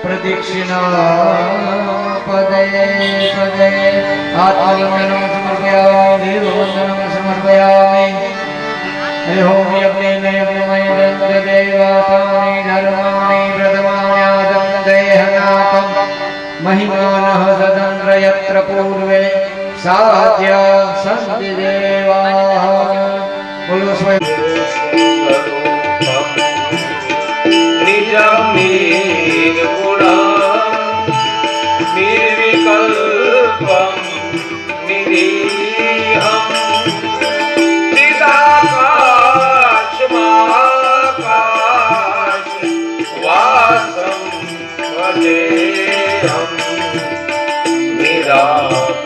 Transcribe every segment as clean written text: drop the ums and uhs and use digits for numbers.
प्रदक्षिणा पदे पदे आत्मवन्दनं समर्पयामि देववन्दनं समर्पयामि हरि ओम यज्ञेन यज्ञमय देवासानि धर्माणि प्रथमान्यादं देहनाकं महिमानः सदन्द्र यत्र पूर्वे साध्या सन्ति देवाः बोलो स्वयं निजमीर गुणा निर्विकल्पं निरीहं चिदाकाशमाकाश वासं भजेऽहं निराकारो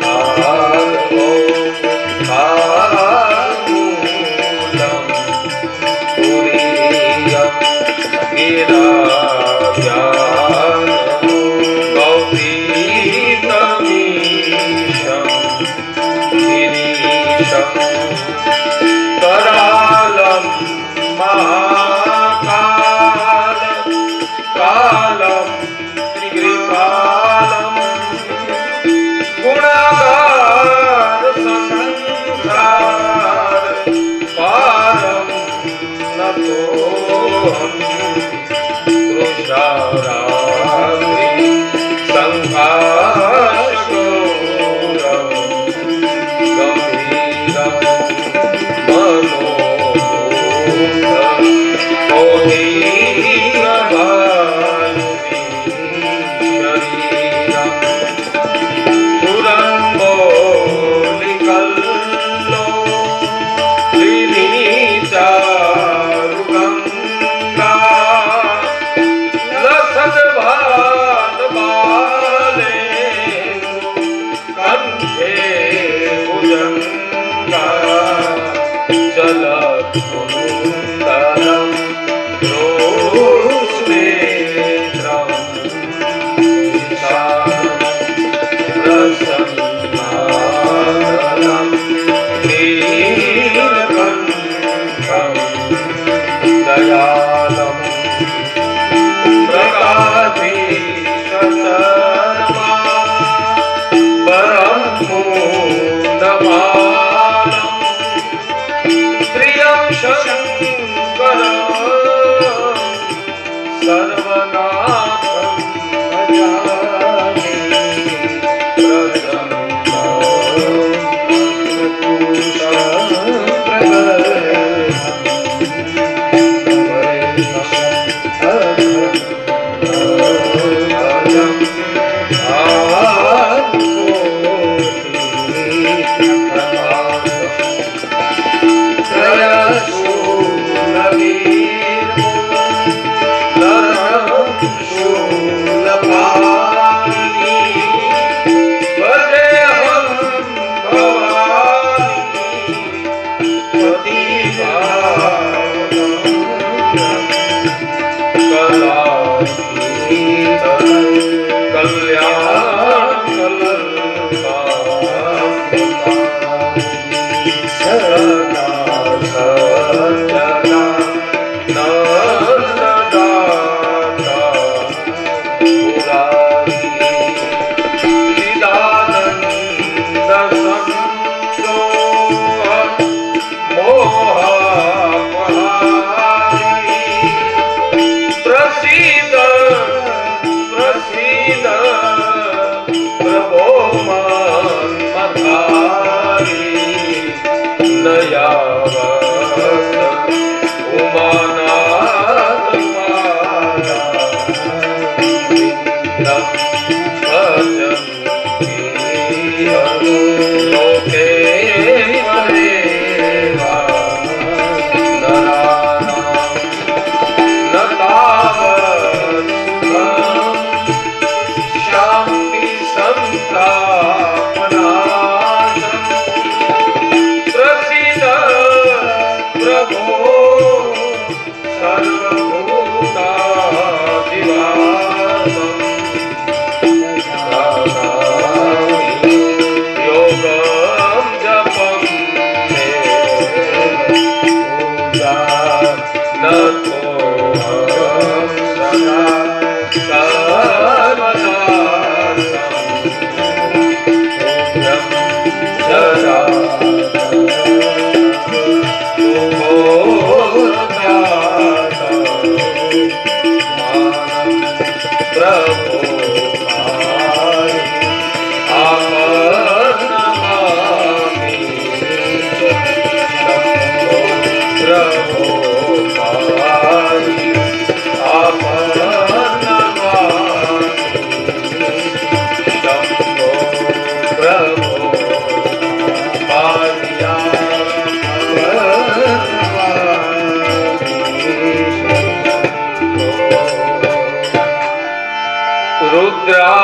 Okay.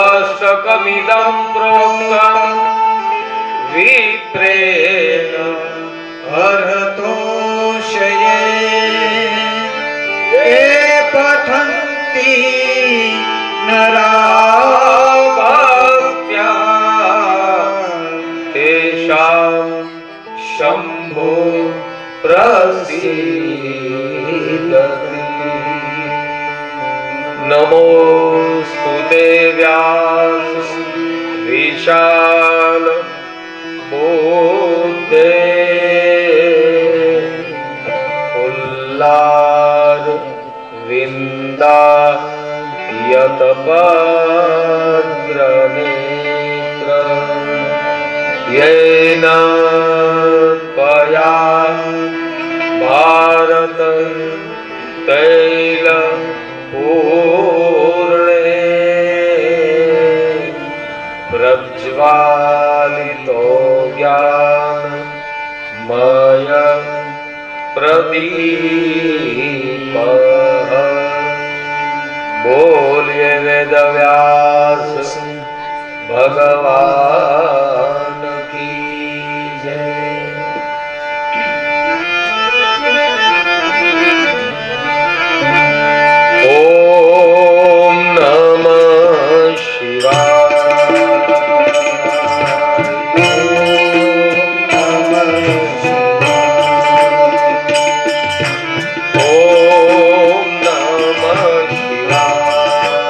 रुद्राष्टकमिदं प्रोक्तं विप्रेण हरतोषये ये पठन्ति नरा भक्त्या तेषां शम्भो प्रसीदति। नमोऽस्तु ते व्यास विशाल बुद्धे उल्लार विन्दा यतपद्रनेत्र येन त्वया भारत तैल पूर्णे प्रज्वालितो ज्ञानमय प्रदीपः। बोलिए वेदव्यास भगवान की जय। ओम नमः शिवाय। ओम नमः शिवाय।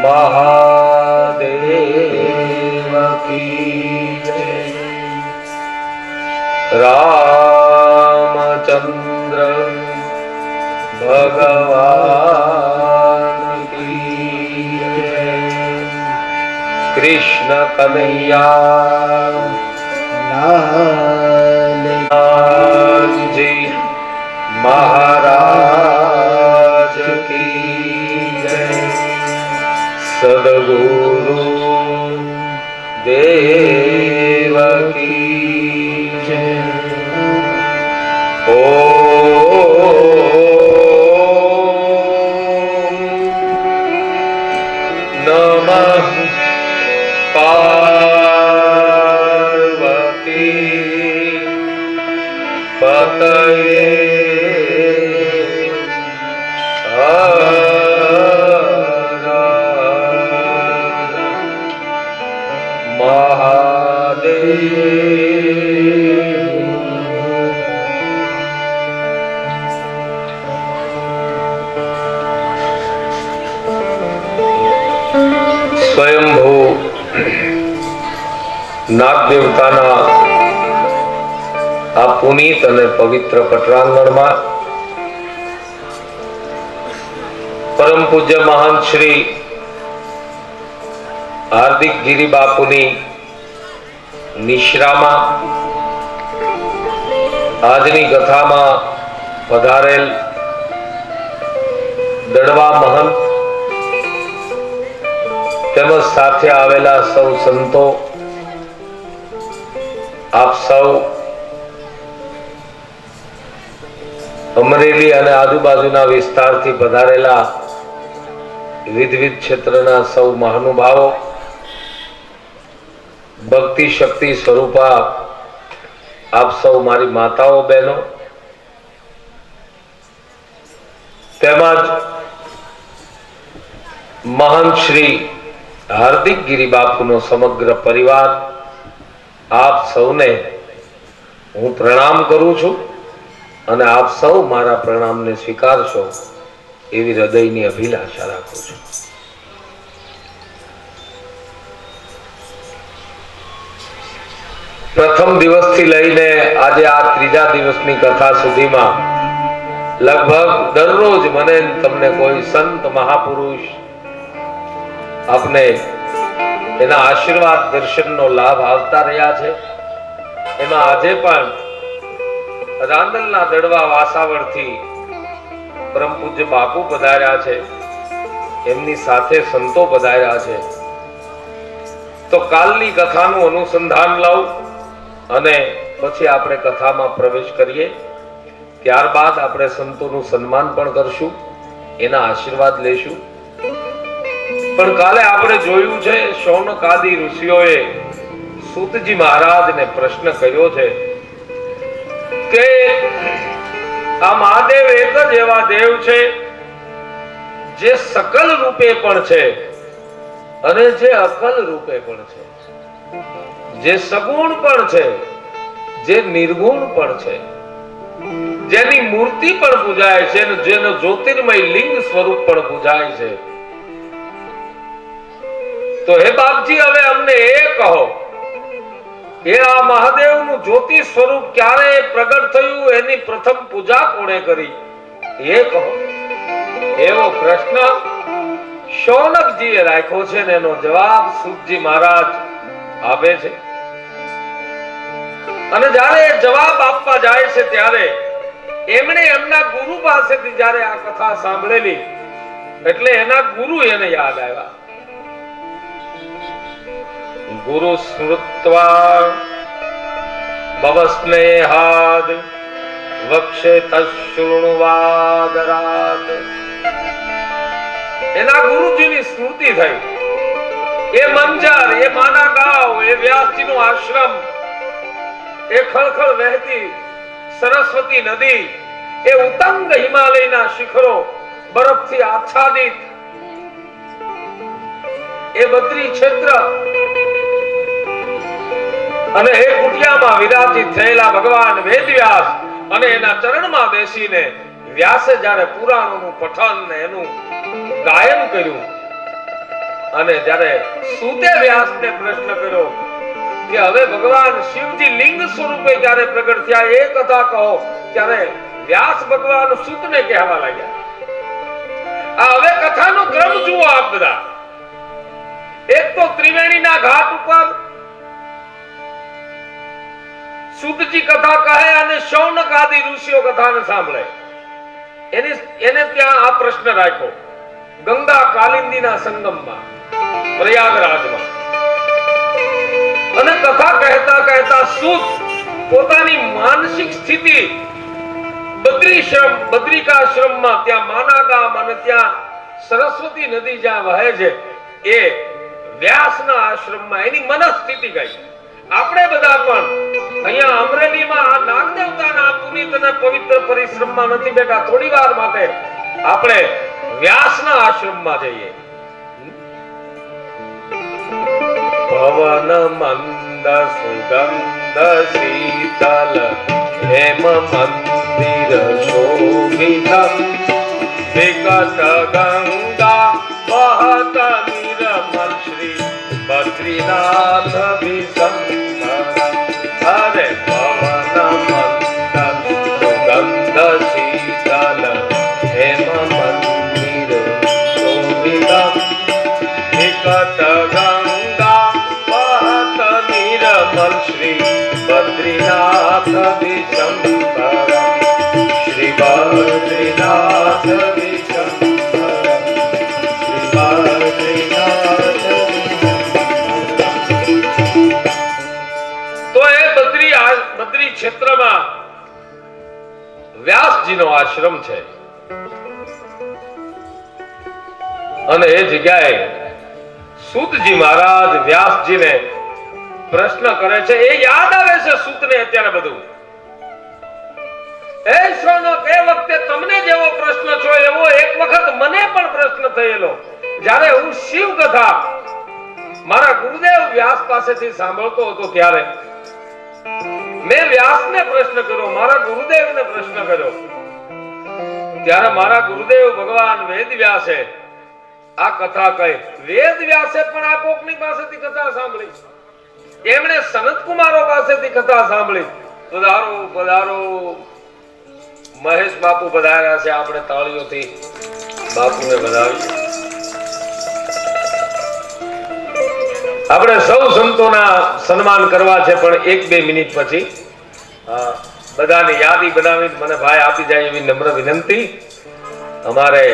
महादेव की जय। रामचंद्र भगवान की जय। कृष्ण कन्हैया लाल जी महाराज की जय। सद्गुरु देव की जय। ओम नमः पार्वती पतये સ્વયંભૂ નાગ દેવતાના આ પુનીત અને પવિત્ર પટરાંગણમાં પરમ પૂજ્ય મહાન શ્રી હાર્દિક ગિરી બાપુની નિશ્રામાં આજની કથામાં પધારેલ દડવા મહંત તેમજ સાથે આવેલા સૌ સંતો, આપ સૌ અમરેલી અને આજુબાજુના વિસ્તારથી પધારેલા વિવિધ ક્ષેત્રના સૌ મહાનુભાવો, ભક્તિ શક્તિ સ્વરૂપા આપ સૌ મારી માતાઓ બહેનો, તેમજ મહાન શ્રી હાર્દિક ગિરી બાપુનો સમગ્ર પરિવાર, આપ સૌને હું પ્રણામ કરું છું અને આપ સૌ મારા પ્રણામને સ્વીકારશો એવી હૃદયની અભિલાષા રાખું છું. પ્રથમ દિવસથી લઈને આજે આ ત્રીજા દિવસની કથા સુધીમાં લગભગ દરરોજ મને તમને કોઈ સંત મહાપુરુષ આપને એના આશીર્વાદ દર્શનનો લાભ આવતા રહ્યા છે. એમાં આજે પણ રાંદલના દડવા વાસાવડથી પરમ પૂજ્ય બાપુ પધાર્યા છે, એમની સાથે સંતો પધાર્યા છે. તો કાલની કથાનું અનુસંધાન લઉં અને પછી આપણે કથામાં પ્રવેશ કરીએ. ત્યારબાદ આપણે સંતોનું સન્માન પણ કરશું, એના આશીર્વાદ લેશું. પણ કાલે આપણે જોયું છે શૌનક આદિ ઋષિઓએ સૂતજી મહારાજને પ્રશ્ન કર્યો છે કે આ મહાદેવ એક જ એવા દેવ છે જે સકલ રૂપે પણ છે અને જે અકલ રૂપે પણ છે, જે સગુણ પણ છે, જે નિર્ગુણ પણ છે, જેની મૂર્તિ પણ પૂજાય છે અને જેનો જ્યોતિર્મય લિંગ સ્વરૂપ પણ પૂજાય છે. તો હે બાપજી, હવે અમને એ કહો એ આ મહાદેવનું જ્યોતિ સ્વરૂપ ક્યારે પ્રગટ થયું, એની પ્રથમ પૂજા કોણે કરી એ કહો. એવો પ્રશ્ન શૌનકજીએ રાખ્યો છે ને એનો જવાબ સૂતજી મહારાજ આપે છે. અને જ્યારે એ જવાબ આપવા જાય છે ત્યારે એમણે એમના ગુરુ પાસેથી જ્યારે આ કથા સાંભળેલી એટલે એના ગુરુ એને યાદ આવ્યા. ગુરુ સ્મૃત્વા ભવસ્નેહાદ વક્ષે તશૃણુવાદરાત. એના ગુરુજીની સ્મૃતિ થઈ. એ મંજર, એ માના ગાંવ, એ વ્યાસજીનો આશ્રમ, એ ખળખળ વહેતી સરસ્વતી નદી, એ ઉત્તંગ હિમાલયના શિખરો, બરફથી આચ્છાદિત એ બદ્રી ક્ષેત્ર અને એ કુટિયામાં વિરાજિત થયેલા ભગવાન વેદવ્યાસ અને એના ચરણમાં બેસીને વ્યાસે જ્યારે પુરાણોનું પઠન ને એનું ગાયન કર્યું અને જ્યારે સૂતે વ્યાસને પ્રશ્ન કર્યો કે હવે ભગવાન શિવજી લિંગ સ્વરૂપે જ્યારે પ્રગટ થયા એ કથા કહો, ત્યારે વ્યાસ ભગવાન સૂતને કહેવા લાગ્યા. આ હવે કથાનો ક્રમ જુઓ આપ બધા. એક તો ત્રિવેણીના ઘાટ ઉપર સૂતજી કથા કહે અને શૌનક આદિ ઋષિઓ કથાને સાંભળે. એને ત્યાં આ પ્રશ્ન રાખ્યો ગંગા કાલિંદીના સંગમમાં પ્રયાગરાજમાં. અને કથા કહેતા કહેતા સૂત પોતાની માનસિક સ્થિતિ બદ્રિકાશ્રમમાં ત્યાં માના ગામ અને ત્યાં સરસ્વતી નદી જ્યાં વહે છે એ વ્યાસના આશ્રમમાં એની મનસ્થિતિ ગઈ. આપણે બધા પણ અહીંયા અમરેલીમાં આ નાગદેવતાના પુનિત અને પવિત્ર પરિશ્રમમાં નથી બેઠા. થોડી વાર માટે આપણે વ્યાસના આશ્રમમાં જઈએ. પવન મંદ સુગંધ શીતલ હેમ મંદિર શોભિતમ વિકટ ગંગા વહત નિર્મલ શ્રી બદ્રીનાથ વિશંકર. હરે પવન મંદ સુગંધ શીતલ હેમ મંદિર શોભિતમ વિકટ ગંગા વહત નિર્મલ શ્રી બદ્રીનાથ વિશંકર. શ્રી બદ્રીનાથ વિશંકર. શ્રી બદ્રીનાથ. તો એ બદ્રી ક્ષેત્રમાં વ્યાસજીનો આશ્રમ છે અને એ જગ્યાએ સૂતજી મહારાજ વ્યાસજીને પ્રશ્ન કરે છે. એ યાદ આવે છે સૂતને અત્યારે બધું. એ શૌનક, એ વખતે તમને જેવો પ્રશ્ન છો એવો એક વખત મને પણ પ્રશ્ન થયેલો. જ્યારે હું શિવ કથા મારા ગુરુદેવ વ્યાસ પાસેથી સાંભળતો હતો ત્યારે મેં વ્યાસને પ્રશ્ન કર્યો, મારા ગુરુદેવને પ્રશ્ન કર્યો. ત્યારે મારા ગુરુદેવ ભગવાન વેદ વ્યાસે આ કથા કહી. વેદ વ્યાસે પણ આ કોકની પાસેથી કથા સાંભળી. એમણે સનત કુમારો પાસેથી કથા સાંભળી. પધારો પધારો, મહેશ બાપુ પધાર્યા છે. આપણે તાળીઓથી બાપુને વધાવીએ. આપણે સૌ સંતોના સન્માન કરવા છે, પણ 1-2 મિનિટ પછી બધાની યાદી બનાવી મને ભાઈ આપી જાય એવી નમ્ર વિનંતી. અમારે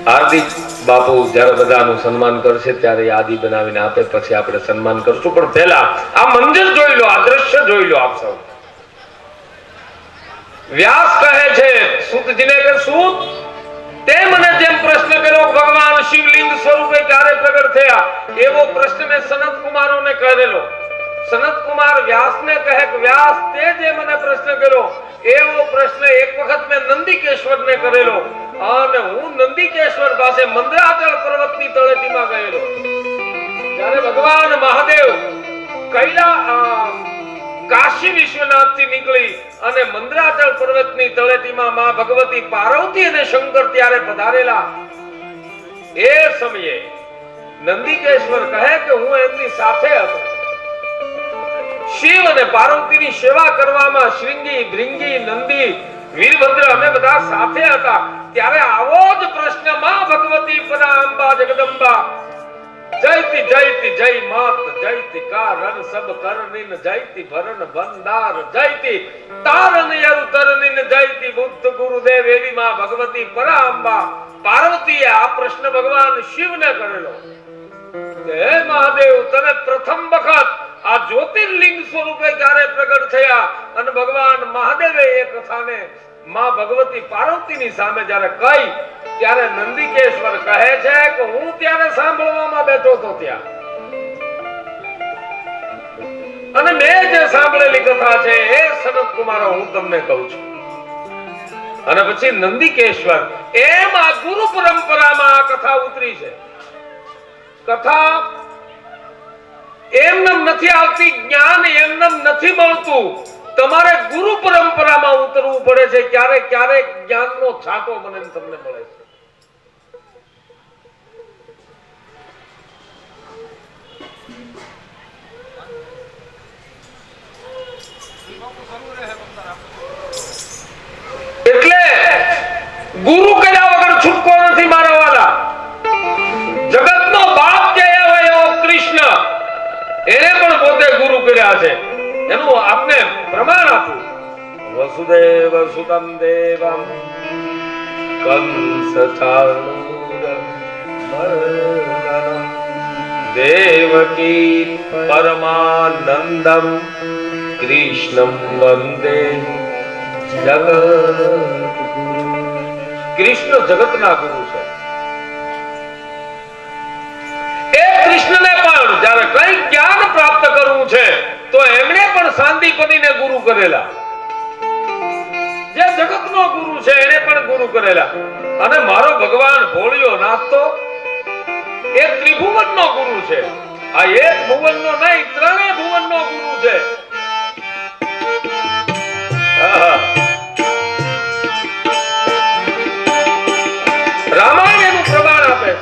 હાર્દિક બાપુ જ્યારે બધાનું સન્માન કરશે ત્યારે યાદી બનાવીને આપે, પછી આપણે સન્માન કરશું. પણ પહેલા આ મંદિર જોઈ લો, આ દ્રશ્ય જોઈ લો આપ સૌ. વ્યાસ કહે છે સૂતજીને કે સૂત, તે મને જેમ પ્રશ્ન કર્યો ભગવાન શિવલિંગ સ્વરૂપે ક્યારે પ્રગટ થયા, એવો પ્રશ્ન મેં સનત કુમારોને કરેલો. સનત કુમાર વ્યાસને કહે કે વ્યાસ, તે જે મને પ્રશ્ન કર્યો એવો પ્રશ્ન એક વખત મેં નંદિકેશ્વરને કરેલો. અને હું નંદિકેશ્વર પાસે મંદરાચલ પર્વતની તળેટીમાં ગયેલો. જ્યારે ભગવાન મહાદેવ કાશી વિશ્વનાથથી નીકળી અને મંદરાચલ પર્વતની તળેટીમાં માં ભગવતી પાર્વતી અને શંકર ત્યારે પધારેલા. એ સમયે નંદિકેશ્વર કહે કે હું એમની સાથે હતો. શિવ અને પાર્વતીની સેવા કરવામાં શ્રીંગી, ભૃંગી, નંદી, વીરભદ્ર અમે બધા સાથે હતા. ત્યારે આવો જ પ્રશ્ન માં ભગવતી પરાંબા જગદંબા જયતિ જયતિ જય માત જયતિ કારણ સબ કરનિન જયતિ ભરણ ભંડાર જયતિ તારણ યરુ તરનિન જયતિ બુદ્ધ ગુરુદેવ એવી માં ભગવતી પરાંબા પાર્વતીએ આ પ્રશ્ન ભગવાન શિવને કરેલો. હે મહાદેવ, તમે પ્રથમ વખત આ જ્યોતિર્લિંગ સ્વરૂપે ક્યારે પ્રગટ થયા? અને ભગવાન મહાદેવે એ કથાને માં ભગવતી પાર્વતીની સામે જ્યારે કહી ત્યારે નંદિકેશ્વર કહે છે કે હું ત્યારે સાંભળવામાં બેઠો હતો ત્યાં, અને મેં જે સાંભળેલી કથા છે એ સનત કુમારો હું તમને કહું છું. અને પછી નંદિકેશ્વર એમ આ ગુરુ પરંપરામાં આ કથા ઉતરી છે. કથા એમનેમ નથી આવતી, જ્ઞાન એમનેમ નથી મળતું. તમારે ગુરુ પરંપરામાં ઉતરવું પડે છે. ક્યારેક ક્યારેક જ્ઞાનનો છાંટો મને ને તમને મળે છે. એટલે ગુરુ કર્યા વગર છૂટકો નથી મારા વાલા. જગતનો બાપ જે હોય એવો કૃષ્ણ, એને પણ પોતે ગુરુ કર્યા છે. એનું આપને પ્રમાણ આપું. વસુદેવ સુતમ દેવમ કંસ ચાણૂરમર્દનમ દેવકી પરમાનંદમ કૃષ્ણમ વંદે જગત. કૃષ્ણ જગતના ગુરુ છે. એ કૃષ્ણને પણ જ્યારે કઈ જ્ઞાન પ્રાપ્ત કરવું છે તો એમણે પણ સાંદીપનીને ગુરુ કરેલા. જે જગતનો ગુરુ છે એને પણ ગુરુ કરેલા. અને મારો ભગવાન ભોળિયો નાથ તો એ ત્રિભુવનનો ગુરુ છે. આ એક ભુવનનો નહીં, ત્રણેય ભુવનનો ગુરુ છે. રામાયણ એનું પ્રમાણ આપે છે.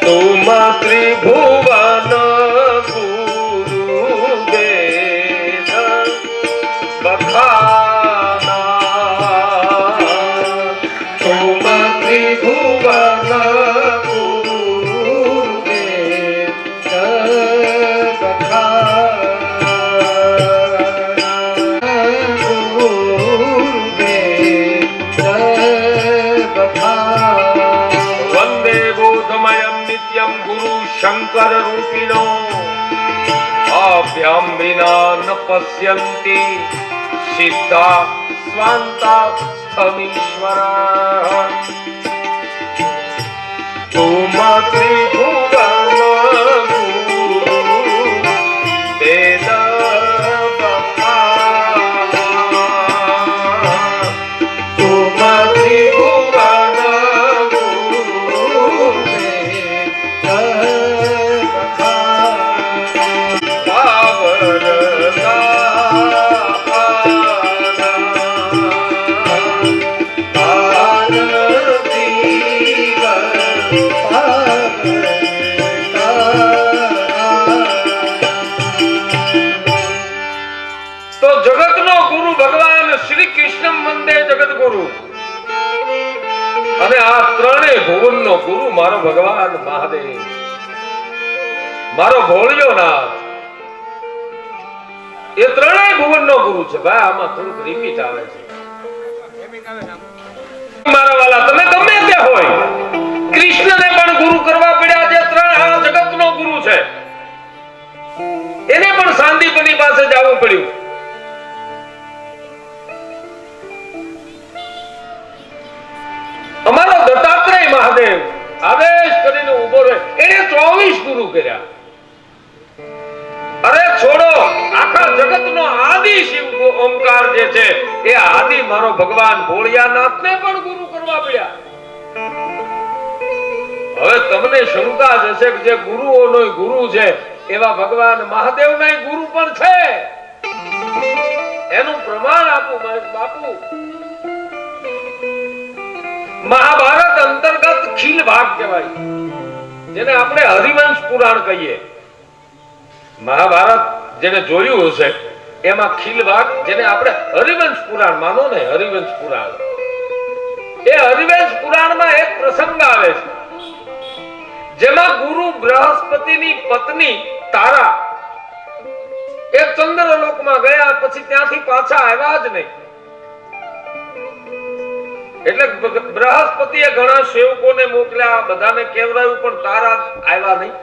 तुम त्रिभुवन गुरु वेद बखाना, तुम त्रिभुवन गुरु वेद बखाना, गुरु वेद बखाना. वंदे बोधमयं नित्यं गुरु शंकर रूपिणो अभ्याम विना न पश्यन्ति सिद्धा स्वान्ता स्थमीश्वरा. तुम त्रिभुवन गुरु वेद बखाना, तुम त्रिभुवन गुरु वेद बखाना. पावन તો જગતનો ગુરુ ભગવાન શ્રી કૃષ્ણ વંદે જગત ગુરુ. અને આ ત્રણેય ભુવનનો ગુરુ મારો ભગવાન મહાદેવ, મારો ભોળિયો નાથ. એ ત્રણેય ભુવનનો ગુરુ છે. ભાઈ આમાં થોડુંક રિપીટ આવે છે. મારા વાલા, તમે ગમે ત્યાં હોય, કૃષ્ણને પણ ગુરુ કરવા પડ્યા. જે ત્રણ આ જગતનો ગુરુ છે એને પણ સાંદીપની પાસે જવું પડ્યું. અમારો દત્તાત્રેય મહાદેવ આદેશ કરીને ઉભો રહે. એને 24 ગુરુ કર્યા. અરે છોડો, આખા જગતનો આદિ શિવ ઓમકાર જે છે એ આદિ મારો ભગવાન ભોળિયાનાથને પણ ગુરુ કરવા પડ્યા. હવે તમને શંકા જશે કે જે ગુરુઓનો ગુરુ છે એવા ભગવાન મહાદેવના ગુરુ પણ છે. એનું પ્રમાણ આપું મહેશ બાપુ. મહાભારત અંતર્ગત ખીલ ભાગ કહેવાય, જેને આપણે હરિવંશ પુરાણ કહીએ. મહાભારત જેને જોયું હશે એમાં ખીલ ભાગ, જેને આપણે હરિવંશ પુરાણ માનો ને, હરિવંશ પુરાણ. એ હરિવંશ પુરાણમાં એક પ્રસંગ આવે છે જેમાં ગુરુ બૃહસ્પતિની પત્ની તારા એ ચંદ્રલોકમાં ગયા, પછી ત્યાંથી પાછા આવ્યા જ નહીં. એટલે બૃહસ્પતિએ ઘણા સેવકોને મોકલ્યા, બધાને કેવરાયું, પણ તારા આવ્યા નહીં.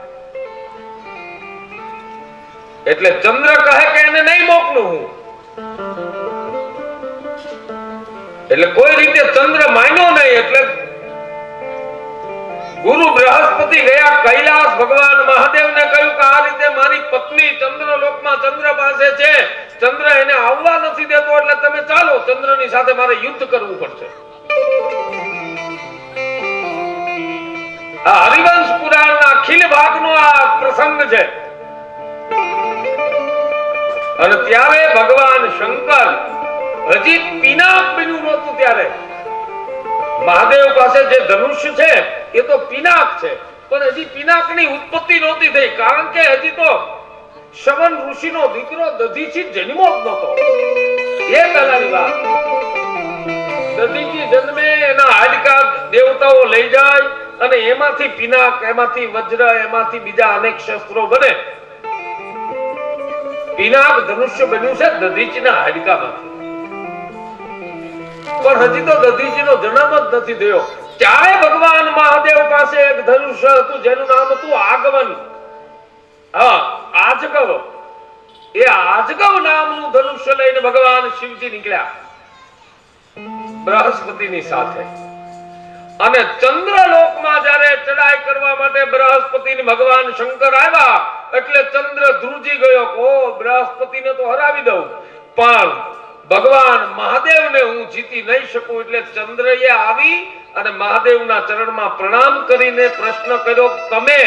એટલે ચંદ્ર કહે કે એને નહીં મોકલું હું. એટલે કોઈ રીતે ચંદ્ર માન્યો નહીં. એટલે ગુરુ બૃહસ્પતિ ગયા કૈલાસ, ભગવાન મહાદેવને કહ્યું કે આ રીતે મારી પત્ની ચંદ્રલોકમાં ચંદ્ર પાસે છે, ચંદ્ર એને આવવા નથી દેતો, એટલે તમે ચાલો, ચંદ્રની સાથે મારે યુદ્ધ કરવું પડશે. આ હરિવંશ પુરાણના અખિલ ભાગનો આ પ્રસંગ છે. અને ત્યારે ભગવાન શંકર હજી પિનાક બન્યું નહોતું ત્યારે મહાદેવ પાસે જે ધનુષ્ય છે એ તો પિનાક છે, પણ હજી પિનાકની ઉત્પત્તિ નહોતી થઈ, કારણ કે હજી તો શવન ઋષિનો દીકરો દધીચી જન્મો જ નહોતો. એ પહેલાની વાત. દધીચી જન્મે, એના હાડકા દેવતાઓ લઈ જાય અને એમાંથી પિનાક, એમાંથી વજ્ર, એમાંથી બીજા અનેક શસ્ત્રો બને. પિનાક ધનુષ્ય બન્યું છે દધીચીના હાડકામાંથી. પણ હજી તો દધીચીનો જન્મ જ નથી થયો. ત્યારે ભગવાન મહાદેવ પાસે એક ધનુષ્ય હતું જેનું નામ હતું આગમન. આજગવ. એ આજગવ નામનું ધનુષ્ય લઈને ભગવાન શિવજી નીકળ્યા બૃહસ્પતિની સાથે. અને ચંદ્રલોકમાં જ્યારે ચડાઈ કરવા માટે બૃહસ્પતિને ભગવાન શંકર આવ્યા એટલે ચંદ્ર ધ્રુજી ગયો. ઓ બૃહસ્પતિને તો હરાવી દઉં, પણ ભગવાન મહાદેવને હું જીતી નહીં શકું. એટલે ચંદ્રએ આવી અને મહાદેવના ચરણમાં પ્રણામ કરીને પ્રશ્ન કર્યો, તમે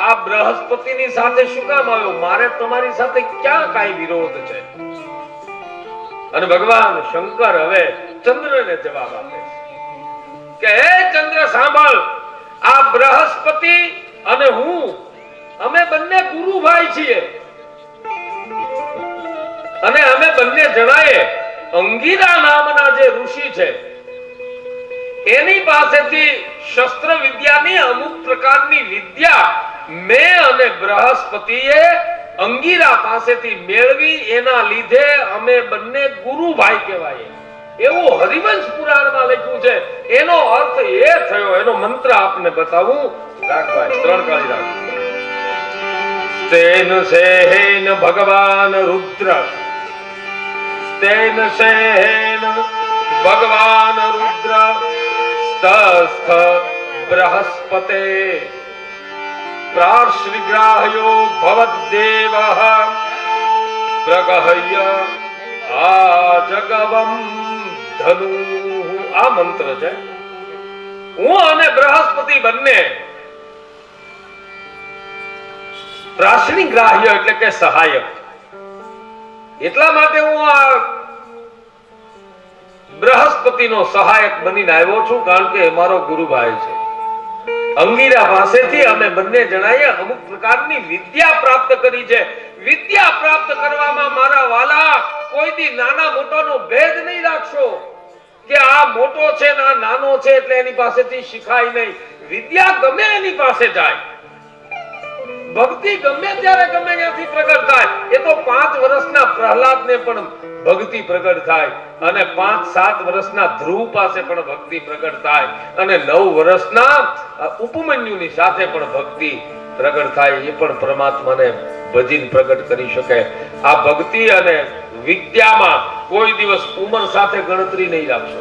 આ બૃહસ્પતિની સાથે શું કામ આવ્યો? મારે તમારી સાથે ક્યાં કાંઈ વિરોધ છે? અને ભગવાન શંકર હવે ચંદ્રને જવાબ આપે કે હે ચંદ્ર સાંભળ, આ બૃહસ્પતિ અને હું અમે બંને ગુરુભાઈ છીએ અને અમે બંને જણાએ અંગીરા નામના જે ઋષિ છે એની પાસેથી શસ્ત્ર વિદ્યાની અમુક પ્રકારની વિદ્યા મેં અને બૃહસ્પતિએ અંગીરા પાસેથી મેળવી. એના લીધે અમે બંને ગુરુભાઈ કહેવાય. એવું હરિવંશ પુરાણમાં લખ્યું છે. એનો અર્થ એ થયો, એનો મંત્ર આપને બતાવું. રાખભાઈ 3 કાળી રાખ. તેન સેન ભગવાન રુદ્ર, તેન સેન ભગવાન રુદ્ર તસ્થ બૃહસ્પતે પ્રાશ્રિગ્રાહ્યો ભવદ્દેવઃ પ્રગહ્ય આજગવમ ધનુ. આ મંત્ર છે. હું અને બૃહસ્પતિ બંને પ્રાશ્રિગ્રાહ્ય એટલે કે સહાયક. એટલા માટે હું આ બૃહસ્પતિનો સહાયક બનીને આવ્યો છું, કારણ કે મારો ગુરુભાઈ છે. અંગીરા પાસેથી અમે બંને જણાએ અમુક પ્રકારની વિદ્યા પ્રાપ્ત કરી છે. વિદ્યા પ્રાપ્ત કરવામાં મારા વાલા કોઈ દી નાના મોટાનો ભેદ નહીં રાખશો કે આ મોટો છે ને આ નાનો છે એટલે એની પાસેથી શીખાય નહીં. વિદ્યા ગમે એની પાસે જાય, ભક્તિ ગમે ત્યારે ગમે ત્યાંથી પ્રગટ થાય. એ તો 5 વર્ષના પ્રહલાદને પણ ભક્તિ પ્રગટ થાય અને 5-7 વર્ષના ધ્રુવ પાસે પણ ભક્તિ પ્રગટ થાય અને 9 વર્ષના ઉપમન્યુની સાથે પણ ભક્તિ પ્રગટ થાય. એ પણ પરમાત્માને ભજીને પ્રગટ કરી શકે. આ ભક્તિ અને વિદ્યામાં કોઈ દિવસ ઉંમર સાથે ગણતરી નહીં રાખશો.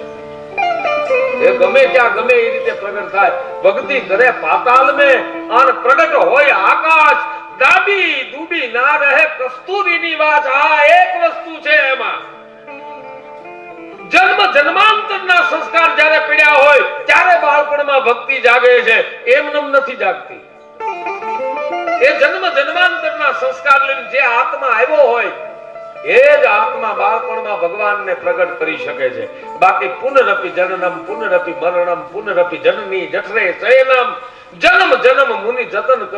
એ ગમે ત્યાં ગમે એ રીતે પ્રગટ થાય. ભક્તિ કરે પાતાલ में અને પ્રગટ હોય આકાશ. દાબી દુબી ના રહે કસ્તુરીની વાત. આ એક વસ્તુ છે એમાં. જન્મ જન્માંતરના સંસ્કાર જ્યારે પડ્યા હોય ત્યારે બાળપણમાં ભક્તિ જાગે છે, એમનેમ નથી જાગતી. એ જન્મ જન્માંતરના સંસ્કાર લઈને જે આત્મા આવ્યો હોય એ જ આત્મા બાળપણમાં ભગવાનને પ્રગટ કરી શકે છે. બાકી પુનરપી જનનમ પુનરપી મરણમ પુનરપી જનની જઠરે શયનમ જન્મ જન્મ મુનિ જતન